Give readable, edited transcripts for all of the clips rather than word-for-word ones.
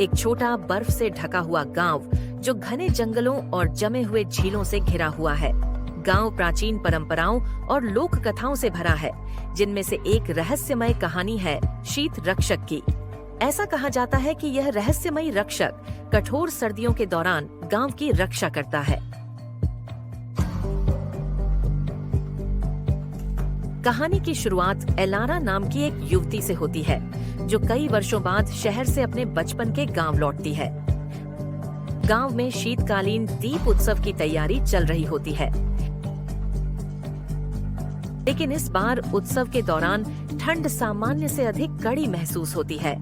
एक छोटा बर्फ से ढका हुआ गांव जो घने जंगलों और जमे हुए झीलों से घिरा हुआ है। गांव प्राचीन परंपराओं और लोक कथाओं से भरा है, जिनमें से एक रहस्यमय कहानी है शीत रक्षक की। ऐसा कहा जाता है कि यह रहस्यमयी रक्षक कठोर सर्दियों के दौरान गांव की रक्षा करता है। कहानी की शुरुआत एलारा नाम की एक युवती से होती है, जो कई वर्षों बाद शहर से अपने बचपन के गांव लौटती है। गांव में शीतकालीन दीप उत्सव की तैयारी चल रही होती है, लेकिन इस बार उत्सव के दौरान ठंड सामान्य से अधिक कड़ी महसूस होती है।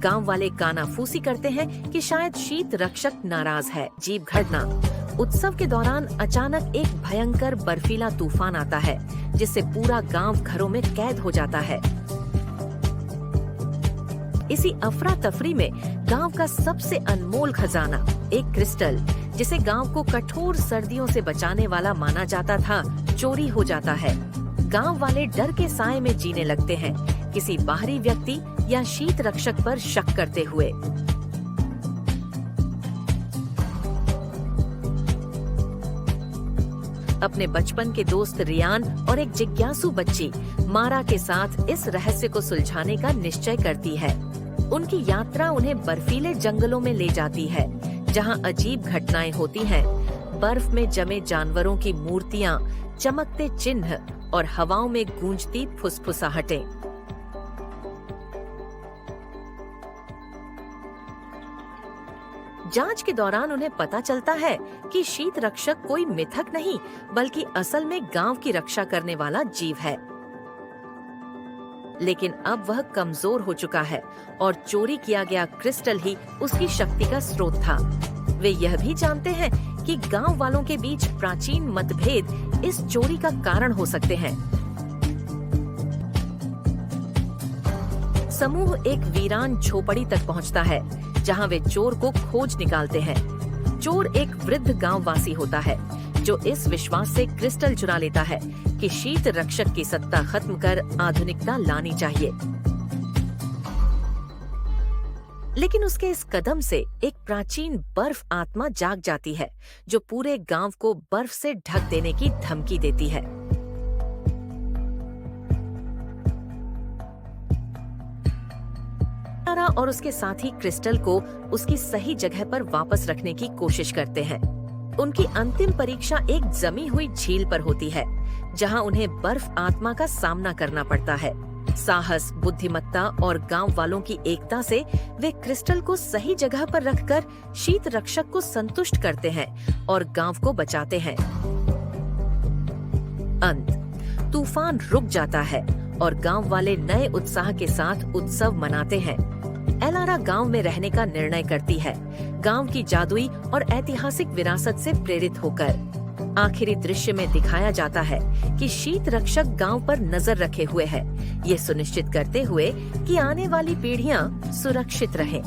गांव वाले कानाफूसी करते हैं कि शायद शीत रक्षक नाराज है। अजीब घटना, उत्सव के दौरान अचानक एक भयंकर बर्फीला तूफान आता है, जिससे पूरा गांव घरों में कैद हो जाता है। इसी अफरा तफरी में गांव का सबसे अनमोल खजाना, एक क्रिस्टल जिसे गांव को कठोर सर्दियों से बचाने वाला माना जाता था, चोरी हो जाता है। गांव वाले डर के साए में जीने लगते हैं, किसी बाहरी व्यक्ति या शीत रक्षक पर शक करते हुए। अपने बचपन के दोस्त रियान और एक जिज्ञासु बच्ची मारा के साथ इस रहस्य को सुलझाने का निश्चय करती है। उनकी यात्रा उन्हें बर्फीले जंगलों में ले जाती है, जहां अजीब घटनाएं होती हैं। बर्फ में जमे जानवरों की मूर्तियां, चमकते चिन्ह और हवाओं में गूंजती फुसफुसाहटें। जांच के दौरान उन्हें पता चलता है कि शीत रक्षक कोई मिथक नहीं, बल्कि असल में गांव की रक्षा करने वाला जीव है। लेकिन अब वह कमजोर हो चुका है और चोरी किया गया क्रिस्टल ही उसकी शक्ति का स्रोत था। वे यह भी जानते हैं कि गांव वालों के बीच प्राचीन मतभेद इस चोरी का कारण हो सकते हैं। समूह एक वीरान झोपड़ी तक पहुंचता है, जहां वे चोर को खोज निकालते हैं। चोर एक वृद्ध गांववासी होता है, जो इस विश्वास से क्रिस्टल चुरा लेता है कि शीत रक्षक की सत्ता खत्म कर आधुनिकता लानी चाहिए। लेकिन उसके इस कदम से एक प्राचीन बर्फ आत्मा जाग जाती है, जो पूरे गांव को बर्फ से ढक देने की धमकी देती है। एलारा और उसके साथी क्रिस्टल को उसकी सही जगह पर वापस रखने की कोशिश करते हैं। उनकी अंतिम परीक्षा एक जमी हुई झील पर होती है, जहां उन्हें बर्फ आत्मा का सामना करना पड़ता है। साहस, बुद्धिमत्ता और गांव वालों की एकता से वे क्रिस्टल को सही जगह पर रखकर शीत रक्षक को संतुष्ट करते हैं और गांव को बचाते हैं। अंत, तूफान रुक जाता है और गांव वाले नए उत्साह के साथ उत्सव मनाते हैं। एलारा गांव में रहने का निर्णय करती है, गांव की जादुई और ऐतिहासिक विरासत से प्रेरित होकर। आखिरी दृश्य में दिखाया जाता है कि शीत रक्षक गांव पर नजर रखे हुए है, ये सुनिश्चित करते हुए कि आने वाली पीढ़ियां सुरक्षित रहें।